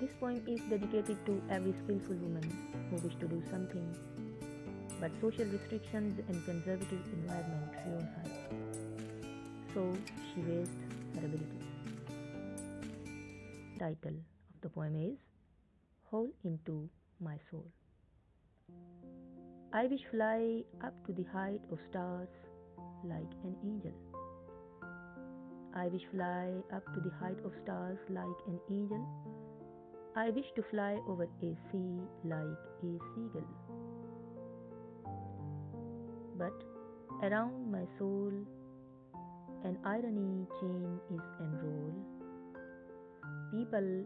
This poem is dedicated to every skillful woman who wishes to do something, but social restrictions and conservative environment ruin her. So she wastes her abilities. Title of the poem is Hole into My Soul. I wish fly up to the height of stars like an angel. I wish fly up to the height of stars like an angel. I wish to fly over a sea like a seagull. But around my soul an irony chain is enrolled. People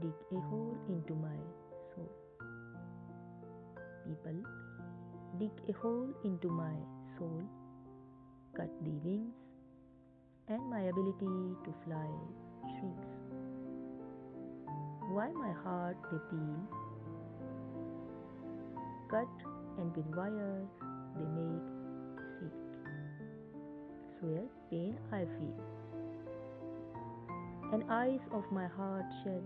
dig a hole into my soul. People dig a hole into my soul, cut the wings, and my ability to fly shrinks. Why my heart they peel, cut and with wires they make seal. Swear pain I feel, and eyes of my heart shed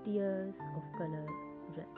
tears of color red.